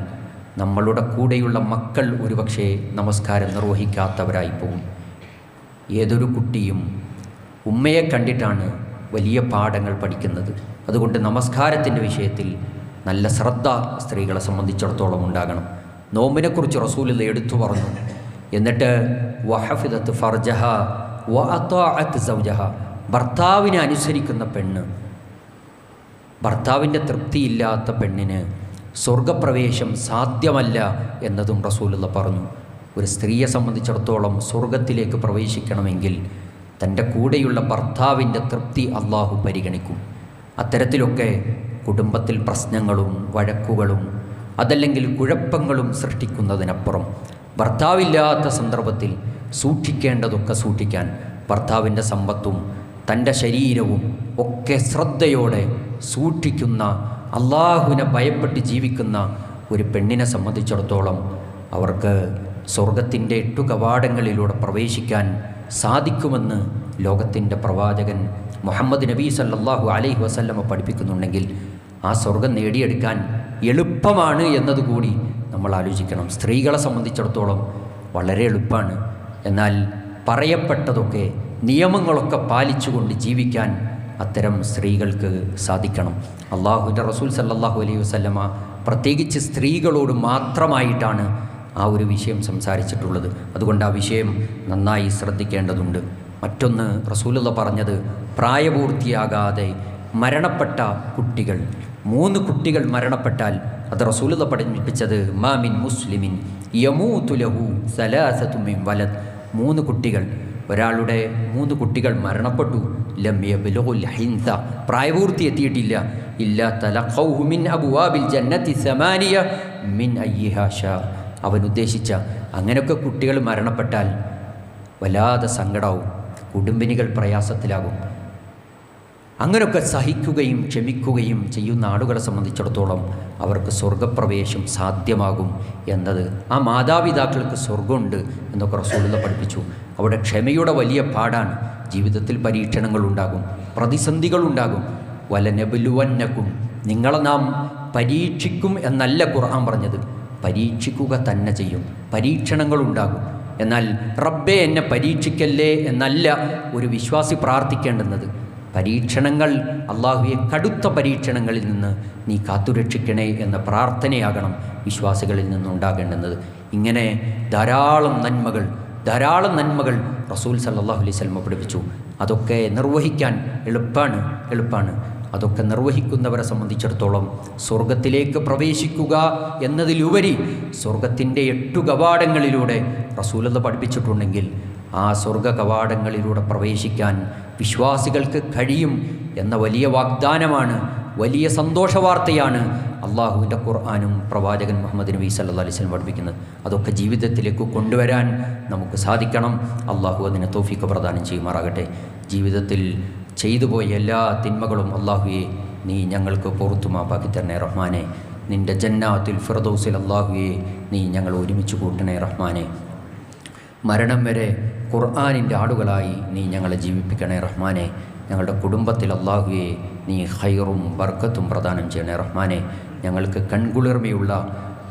[SPEAKER 1] നമ്മളുടെ കൂടെയുള്ള മക്കൾ ഒരുപക്ഷെ നമസ്കാരം നിർവഹിക്കാത്തവരായി പോകും. ഏതൊരു കുട്ടിയും ഉമ്മയെ കണ്ടിട്ടാണ് വലിയ പാഠങ്ങൾ പഠിക്കുന്നത്. അതുകൊണ്ട് നമസ്കാരത്തിൻ്റെ വിഷയത്തിൽ നല്ല ശ്രദ്ധ സ്ത്രീകളെ സംബന്ധിച്ചിടത്തോളം ഉണ്ടാകണം. നോമ്പിനെക്കുറിച്ച് റസൂലുള്ളാഹി എടുത്തു പറഞ്ഞു. എന്നിട്ട് വഹഫിദത്ത് ഫർജഹ വഅതാഅത്ത് സൗജഹ, ഭർത്താവിനെ അനുസരിക്കുന്ന പെണ്ണ്, ഭർത്താവിൻ്റെ തൃപ്തിയില്ലാത്ത പെണ്ണിന് സ്വർഗപ്രവേശം സാധ്യമല്ല എന്നതും റസൂലുള്ളാഹി പറഞ്ഞു. ഒരു സ്ത്രീയെ സംബന്ധിച്ചിടത്തോളം സ്വർഗത്തിലേക്ക് പ്രവേശിക്കണമെങ്കിൽ തൻ്റെ കൂടെയുള്ള ഭർത്താവിൻ്റെ തൃപ്തി അള്ളാഹു പരിഗണിക്കും. അത്തരത്തിലൊക്കെ കുടുംബത്തിൽ പ്രശ്നങ്ങളും വഴക്കുകളും അതല്ലെങ്കിൽ കുഴപ്പങ്ങളും സൃഷ്ടിക്കുന്നതിനപ്പുറം ഭർത്താവില്ലാത്ത സന്ദർഭത്തിൽ സൂക്ഷിക്കേണ്ടതൊക്കെ സൂക്ഷിക്കാൻ, ഭർത്താവിൻ്റെ സമ്പത്തും തൻ്റെ ശരീരവും ഒക്കെ ശ്രദ്ധയോടെ സൂക്ഷിക്കുന്ന, അള്ളാഹുവിനെ ഭയപ്പെട്ട് ജീവിക്കുന്ന ഒരു പെണ്ണിനെ സംബന്ധിച്ചിടത്തോളം അവർക്ക് സ്വർഗത്തിൻ്റെ 8 കവാടങ്ങളിലൂടെ പ്രവേശിക്കാൻ സാധിക്കുമെന്ന് ലോകത്തിൻ്റെ പ്രവാചകൻ മുഹമ്മദ് നബി സല്ലല്ലാഹു അലൈഹി വസല്ലമ പഠിപ്പിക്കുന്നുണ്ടെങ്കിൽ ആ സ്വർഗം നേടിയെടുക്കാൻ എളുപ്പമാണ് എന്നതുകൂടി നമ്മൾ ആലോചിക്കണം. സ്ത്രീകളെ സംബന്ധിച്ചിടത്തോളം വളരെ എളുപ്പമാണ്. എന്നാൽ പറയപ്പെട്ടതൊക്കെ നിയമങ്ങളൊക്കെ പാലിച്ചുകൊണ്ട് ജീവിക്കാൻ അത്തരം സ്ത്രീകൾക്ക് സാധിക്കണം. അള്ളാഹുവിൻ്റെ റസൂൽ സല്ലല്ലാഹു അലൈഹി വസല്ലമ പ്രത്യേകിച്ച് സ്ത്രീകളോട് മാത്രമായിട്ടാണ് ആ ഒരു വിഷയം സംസാരിച്ചിട്ടുള്ളത്. അതുകൊണ്ട് ആ വിഷയം നന്നായി ശ്രദ്ധിക്കേണ്ടതുണ്ട്. മറ്റൊന്ന് റസൂലുള്ളാഹി പറഞ്ഞത്, പ്രായപൂർത്തിയാകാതെ മരണപ്പെട്ട കുട്ടികൾ, 3 കുട്ടികൾ മരണപ്പെട്ടാൽ അത് റസൂലുള്ളാഹി പഠിപ്പിച്ചത് മാമിൻ മുസ്ലിമിൻ യമൂതു ലഹു സലാസതു മിൻ വലദ്, 3 കുട്ടികൾ, ഒരാളുടെ 3 കുട്ടികൾ മരണപ്പെട്ടു, ലം യബ്ലുഗുൽ ഹിൻസ, പ്രായപൂർത്തി എത്തിയിട്ടില്ല, ഇല്ലാ തലഖൗഹു മിൻ അബ്വാബിൽ ജന്നത്തി സമാനിയ മിൻ അയ്യിഹാ ഷാ, അവൻ ഉദ്ദേശിച്ച അങ്ങനെയൊക്കെ കുട്ടികൾ മരണപ്പെട്ടാൽ വല്ലാതെ സങ്കടവും, കുടുംബിനികൾ പ്രയാസത്തിലാകും. അങ്ങനെയൊക്കെ സഹിക്കുകയും ക്ഷമിക്കുകയും ചെയ്യുന്ന ആളുകളെ സംബന്ധിച്ചിടത്തോളം അവർക്ക് സ്വർഗപ്രവേശം സാധ്യമാകും എന്നത്, ആ മാതാപിതാക്കൾക്ക് സ്വർഗമുണ്ട് എന്നൊക്കെ റസൂലുള്ളാഹി പഠിപ്പിച്ചു. അവിടെ ക്ഷമയുടെ വലിയ പാടാണ്. ജീവിതത്തിൽ പരീക്ഷണങ്ങളുണ്ടാകും, പ്രതിസന്ധികളുണ്ടാകും. വലനബ്ലുവന്നകും, നിങ്ങളെ നാം പരീക്ഷിക്കും എന്നല്ല ഖുർആൻ പറഞ്ഞത്, പരീക്ഷിക്കുക തന്നെ ചെയ്യും. പരീക്ഷണങ്ങളുണ്ടാകും. എന്നാൽ റബ്ബേ എന്നെ പരീക്ഷിക്കല്ലേ എന്നല്ല ഒരു വിശ്വാസി പ്രാർത്ഥിക്കേണ്ടുന്നത്. പരീക്ഷണങ്ങൾ, അള്ളാഹുവെ കടുത്ത പരീക്ഷണങ്ങളിൽ നിന്ന് നീ കാത്തുരക്ഷിക്കണേ എന്ന പ്രാർത്ഥനയാകണം വിശ്വാസികളിൽ നിന്നുണ്ടാകേണ്ടുന്നത്. ഇങ്ങനെ ധാരാളം നന്മകൾ റസൂൽ സല്ലല്ലാഹു അലൈഹി വസല്ലം പഠിപ്പിച്ചു. അതൊക്കെ നിർവഹിക്കാൻ എളുപ്പമാണ്. അതൊക്കെ നിർവഹിക്കുന്നവരെ സംബന്ധിച്ചിടത്തോളം സ്വർഗത്തിലേക്ക് പ്രവേശിക്കുക എന്നതിലുപരി സ്വർഗത്തിൻ്റെ 8 കവാടങ്ങളിലൂടെ റസൂലുള്ളാഹി പഠിപ്പിച്ചിട്ടുണ്ടെങ്കിൽ ആ സ്വർഗ കവാടങ്ങളിലൂടെ പ്രവേശിക്കാൻ വിശ്വാസികൾക്ക് കഴിയും എന്ന വലിയ വാഗ്ദാനമാണ്, വലിയ സന്തോഷവാർത്തയാണ് അള്ളാഹുവിൻ്റെ ഖുർആനും പ്രവാചകൻ മുഹമ്മദ് നബി സല്ലല്ലാഹു അലൈഹി വസല്ലം പഠിപ്പിക്കുന്നത്. അതൊക്കെ ജീവിതത്തിലേക്ക് കൊണ്ടുവരാൻ നമുക്ക് സാധിക്കണം. അള്ളാഹു അതിന് തൗഫീഖ് പ്രദാനം ചെയ്യുമാറാകട്ടെ. ജീവിതത്തിൽ ചെയ്തു പോയ എല്ലാ തിന്മകളും അള്ളാഹുവെ നീ ഞങ്ങൾക്ക് പുറത്തു മാപ്പാക്കി തരണേ റഹ്മാനെ. നിൻ്റെ ജന്നാത്തുൽ ഫിർദൗസിൽ അള്ളാഹുവെ നീ ഞങ്ങൾ ഒരുമിച്ച് കൂട്ടണേ റഹ്മാനെ. മരണം വരെ ഖുർആനിൻ്റെ ആളുകളായി നീ ഞങ്ങളെ ജീവിപ്പിക്കണേ റഹ്മാനെ. ഞങ്ങളുടെ കുടുംബത്തിൽ അള്ളാഹുവെ നീ ഖൈറും ബർക്കത്തും പ്രദാനം ചെയ്യണേ റഹ്മാനെ. ഞങ്ങൾക്ക് കൺകുളിർമയുള്ള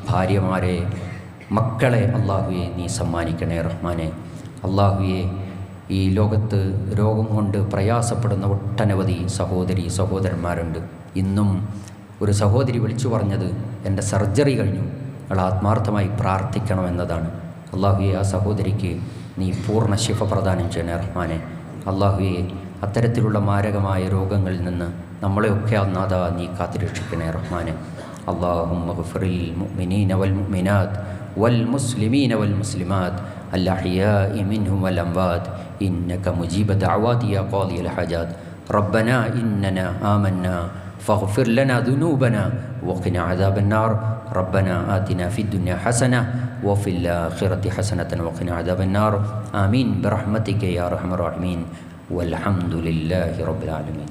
[SPEAKER 1] ഭാര്യമാരെ, മക്കളെ അള്ളാഹുവെ നീ സമ്മാനിക്കണേ റഹ്മാനെ. അള്ളാഹുവെ ഈ ലോകത്ത് രോഗം കൊണ്ട് പ്രയാസപ്പെടുന്ന ഒട്ടനവധി സഹോദരന്മാരുണ്ട്. ഇന്നും ഒരു സഹോദരി വിളിച്ചു പറഞ്ഞത്, എൻ്റെ സർജറി കഴിഞ്ഞു, നിങ്ങൾ ആത്മാർത്ഥമായി പ്രാർത്ഥിക്കണമെന്നതാണ്. അള്ളാഹുവെ ആ സഹോദരിക്ക് നീ പൂർണ്ണ ശിഫ പ്രദാനം ചെയ്യണേ റഹ്മാനെ. അള്ളാഹുവെ അത്തരത്തിലുള്ള മാരകമായ രോഗങ്ങളിൽ നിന്ന് നമ്മളെയൊക്കെ അന്നാഥ നീ കാത്തുരക്ഷിക്കണേ റഹ്മാനെ. അല്ലാഹുമ്മ ഗ്ഫിറിൽ മുഅ്മിനീന വൽ മുഅ്മിനാത്ത് വൽ മുസ്ലിമീന വൽ മുസ്ലിമാത്ത് الأحياء منهم والأموات إنك مجيب دعوات يا قاضي الحاجات ربنا إننا آمنا فاغفر لنا ذنوبنا وقنا عذاب النار ربنا آتنا في الدنيا حسنة വഫിൽ ആഖിറതി ഹസനതൻ വഖിനാ അദാബന്നാർ ആമീൻ ബിറഹ്മതിക യാ അർഹമർ റഹീമീൻ വൽഹംദുലില്ലാഹി റബ്ബിൽ ആലമീൻ.